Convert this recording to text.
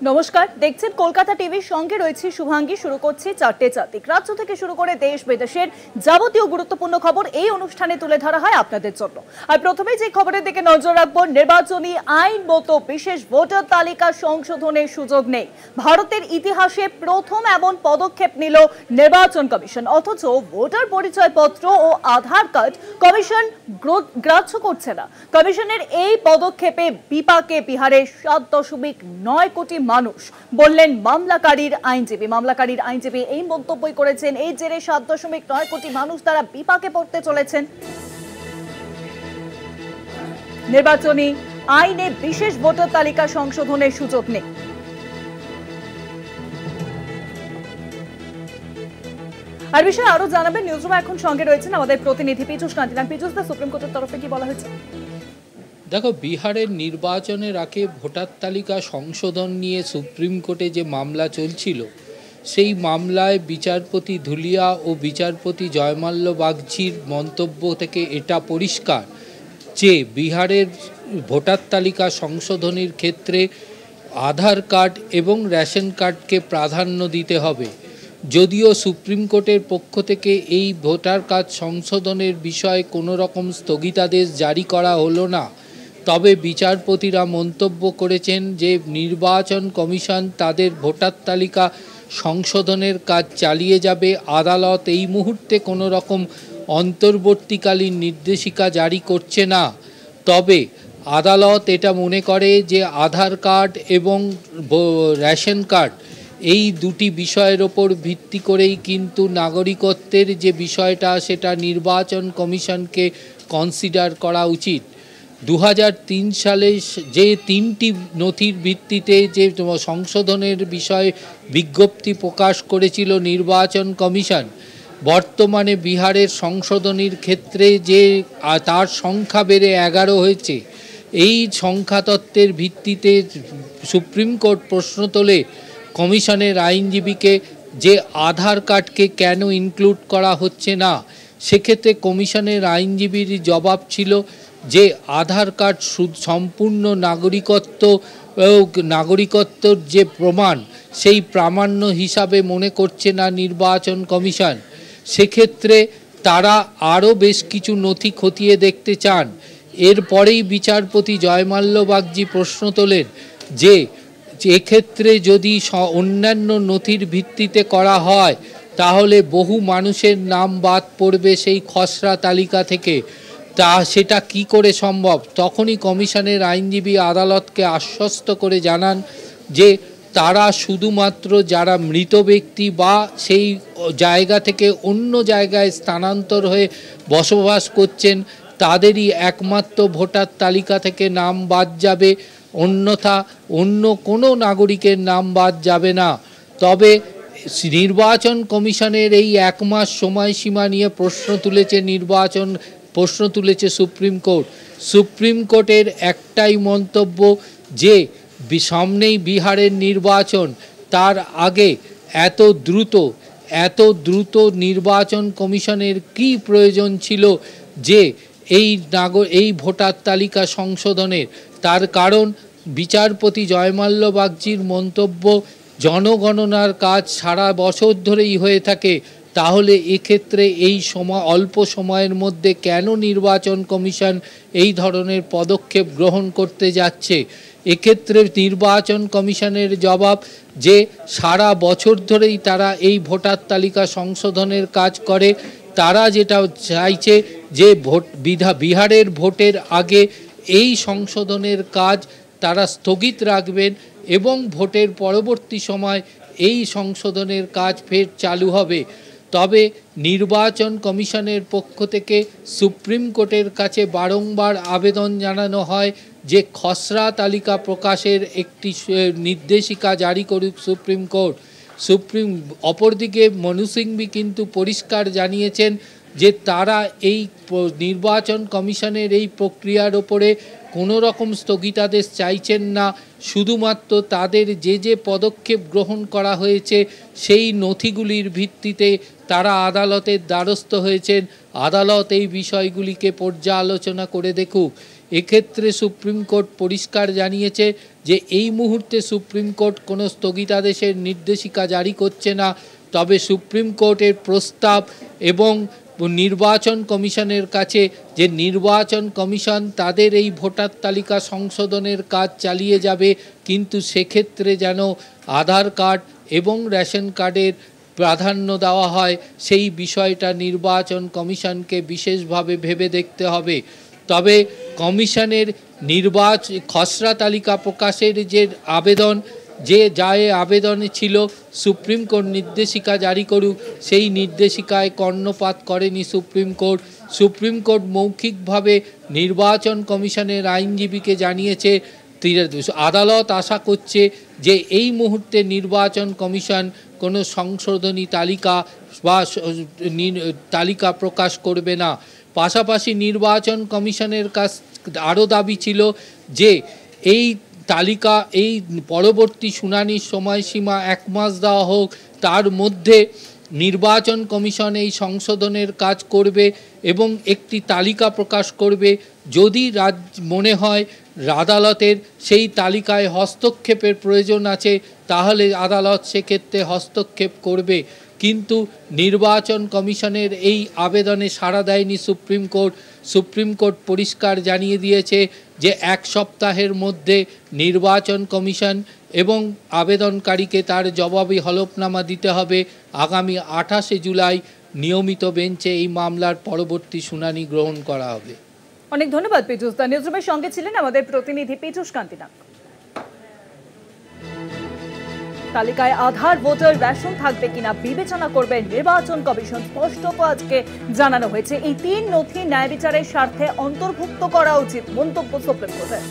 নমস্কার, দেখছেন কলকাতা টিভির সঙ্গে রয়েছে শুভাঙ্গী। শুরু করছি চারটে চাতিক। রাজ্য থেকে শুরু করে দেশ বিদেশের যাবতীয় গুরুত্বপূর্ণ খবর এই অনুষ্ঠানে তুলে ধরা হয় আপনাদের জন্য। আর প্রথমে যে খবরের দিকে নজর রাখবো, নির্বাচনী আইন মতো বিশেষ ভোটার তালিকা সংশোধনের সুযোগ নেই। ভারতের ইতিহাসে প্রথম এমন পদক্ষেপ নিল নির্বাচন কমিশন। অথচ ভোটার পরিচয়পত্র ও আধার কার্ড কমিশন গ্রাহ্য করছে না। কমিশনের এই পদক্ষেপে বিপাকে বিহারের 7.9 কোটি মানুষ, বললেন মামলাকারীর আইনজীবী এই মন্তব্যই করেছেন। এই জেরে 7.9 কোটি মানুষ তারা বিপাকে পড়তে চলেছেন। নির্বাচনী আইনে বিশেষ ভোটার তালিকা সংশোধনের সুযোগ নেই। আর বিষয়ে আরো জানাবেন নিউজরুমে এখন সঙ্গে রয়েছেন আমাদের প্রতিনিধি পীযূষ কান্তিলাল। পীযূষ, সুপ্রিম কোর্টের তরফে কি বলা হয়েছে? দেখো, বিহারের নির্বাচনের আগে ভোটার তালিকা সংশোধন নিয়ে সুপ্রিম কোর্টে যে মামলা চলছিল, সেই মামলায় বিচারপতি ধুলিয়া ও বিচারপতি জয়মাল্য বাগচির মন্তব্য থেকে এটা পরিষ্কার যে বিহারের ভোটার তালিকা সংশোধনের ক্ষেত্রে আধার কার্ড এবং রেশন কার্ডকে প্রাধান্য দিতে হবে। যদিও সুপ্রিম কোর্টের পক্ষ থেকে এই ভোটার কার্ড সংশোধনের বিষয়ে কোনো রকম স্থগিতাদেশ জারি করা হলো না, তবে বিচারপতিরা মন্তব্য করেছেন যে নির্বাচন কমিশন তাদের ভোটার তালিকা সংশোধনের কাজ চালিয়ে যাবে। আদালত এই মুহূর্তে কোনো রকম অন্তর্বর্তীকালীন নির্দেশিকা জারি করছে না। তবে আদালত এটা মনে করে যে আধার কার্ড এবং রেশন কার্ড এই দুটি বিষয়ের ওপর ভিত্তি করেই কিন্তু নাগরিকত্বের যে বিষয়টা সেটা নির্বাচন কমিশনকে কনসিডার করা উচিত। 2003 সালে যে 3টি নথির ভিত্তিতে যে সংশোধনের বিষয়ে বিজ্ঞপ্তি প্রকাশ করেছিল নির্বাচন কমিশন, বর্তমানে বিহারের সংশোধনীর ক্ষেত্রে যে তার সংখ্যা বেড়ে 11 হয়েছে। এই সংখ্যাতত্ত্বের ভিত্তিতে সুপ্রিম কোর্ট প্রশ্ন তোলে কমিশনের আইনজীবীকে যে আধার কার্ডকে কেন ইনক্লুড করা হচ্ছে না। সেক্ষেত্রে কমিশনের আইনজীবীর জবাব ছিল যে আধার কার্ড সম্পূর্ণ নাগরিকত্বর যে প্রমাণ, সেই প্রামাণ্য হিসাবে মনে করছে না নির্বাচন কমিশন। সেক্ষেত্রে তারা আরও বেশ কিছু নথি খতিয়ে দেখতে চান। এরপরেই বিচারপতি জয়মাল্য বাগচি প্রশ্ন তোলেন যে এক্ষেত্রে যদি অন্যান্য নথির ভিত্তিতে করা হয় তাহলে বহু মানুষের নাম বাদ পড়বে সেই খসড়া তালিকা থেকে। সেটা কি করে সম্ভব? তখনই কমিশনের আইনজীবী আদালতকে আশ্বস্ত করে জানান যে তারা শুধুমাত্র যারা মৃত ব্যক্তি বা সেই জায়গা থেকে অন্য জায়গায় স্থানান্তর হয়ে বসবাস করছেন তাদেরই একমাত্র ভোটার তালিকা থেকে নাম বাদ যাবে, অন্যথা অন্য কোনো নাগরিকের নাম বাদ যাবে না। তবে নির্বাচন কমিশনের এই 1 মাস সময়সীমা নিয়ে প্রশ্ন তুলেছে সুপ্রিম কোর্ট। সুপ্রিম কোর্টের একটাই মন্তব্য যে সামনেই বিহারের নির্বাচন, তার আগে এত দ্রুত নির্বাচন কমিশনের কী প্রয়োজন ছিল যে এই ভোটার তালিকা সংশোধনের। তার কারণ বিচারপতি জয়মাল্য বাগচির মন্তব্য, জনগণনার কাজ সারা বছর ধরেই হয়ে থাকে, তাহলে এক্ষেত্রে এই অল্প সময়ের মধ্যে কেন নির্বাচন কমিশন এই ধরনের পদক্ষেপ গ্রহণ করতে যাচ্ছে। এক্ষেত্রে নির্বাচন কমিশনের জবাব যে সারা বছর ধরেই তারা এই ভোটার তালিকা সংশোধনের কাজ করে। তারা যেটা চাইছে যে বিহারের ভোটের আগে এই সংশোধনের কাজ তারা স্থগিত রাখবেন এবং ভোটের পরবর্তী সময় এই সংশোধনের কাজ ফের চালু হবে। তবে নির্বাচন কমিশনের পক্ষ থেকে সুপ্রিম কোর্টের কাছে বারংবার আবেদন জানানো হয় যে খসড়া তালিকা প্রকাশের একটি নির্দেশিকা জারি করুক সুপ্রিম কোর্ট। অপরদিকে মনু সিংভি কিন্তু পরিষ্কার জানিয়েছেন যে তারা এই নির্বাচন কমিশনের এই প্রক্রিয়ার ওপরে কোনো রকম স্থগিতাদেশ চাইছেন না। শুধুমাত্র তাদের যে পদক্ষেপ গ্রহণ করা হয়েছে সেই নথিগুলির ভিত্তিতে তারা আদালতের দ্বারস্থ হয়েছেন। আদালত এই বিষয়গুলিকে পর্যালোচনা করে দেখুক। এক্ষেত্রে সুপ্রিম কোর্ট পরিষ্কার জানিয়েছে যে এই মুহূর্তে সুপ্রিম কোর্ট কোনো স্থগিতাদেশের নির্দেশিকা জারি করছে না, তবে সুপ্রিম কোর্টের প্রস্তাব এবং নির্বাচন কমিশনের কাছে যে নির্বাচন কমিশন তাদের এই ভোটার তালিকা সংশোধনের কাজ চালিয়ে যাবে, কিন্তু সেক্ষেত্রে যেন আধার কার্ড এবং রেশন কার্ডের প্রাধান্য দেওয়া হয় সেই বিষয়টা নির্বাচন কমিশনকে বিশেষভাবে ভেবে দেখতে হবে। তবে কমিশনের খসড়া তালিকা প্রকাশের যে আবেদন আবেদনে ছিল সুপ্রিম কোর্ট নির্দেশিকা জারি করুক, সেই নির্দেশিকায় কর্ণপাত করেনি সুপ্রিম কোর্ট। সুপ্রিম কোর্ট মৌখিকভাবে নির্বাচন কমিশনের আইনজীবীকে জানিয়েছে আদালত আশা করছে যে এই মুহূর্তে নির্বাচন কমিশন কোনো সংশোধনী তালিকা প্রকাশ করবে না। পাশাপাশি নির্বাচন কমিশনের কাছ আরও দাবি ছিল যে এই পরবর্তী শুনানির সময়সীমা 1 মাস দেওয়া হোক, তার মধ্যে নির্বাচন কমিশন এই সংশোধনের কাজ করবে এবং একটি তালিকা প্রকাশ করবে। যদি মনে হয় আদালতের সেই তালিকায় হস্তক্ষেপের প্রয়োজন আছে তাহলে আদালত সেক্ষেত্রে হস্তক্ষেপ করবে, কিন্তু নির্বাচন কমিশনের এই আবেদনে সাড়া দেয়নি সুপ্রিম কোর্ট। সুপ্রিম কোর্ট পরিষ্কার জানিয়ে দিয়েছে যে 1 সপ্তাহের মধ্যে নির্বাচন কমিশন এবং আবেদনকারীকে তার জবাবি হলফনামা দিতে হবে। আগামী 28শে জুলাই নিয়মিত বেঞ্চে এই মামলার পরবর্তী শুনানি গ্রহণ করা হবে। অনেক ধন্যবাদ পীযূষ দা। নিউজরুমের সঙ্গে ছিলেন আমাদের প্রতিনিধি পীযূষ কান্তি নাগ। তালিকায় আধার ভোটার রেশন থাকবে কিনা বিবেচনা করবে নির্বাচন কমিশন, স্পষ্টত আজকে জানানো হয়েছে। এই 3 নথি ন্যায় বিচারের স্বার্থে অন্তর্ভুক্ত করা উচিত, মন্তব্য সুপ্রিম কোর্টের।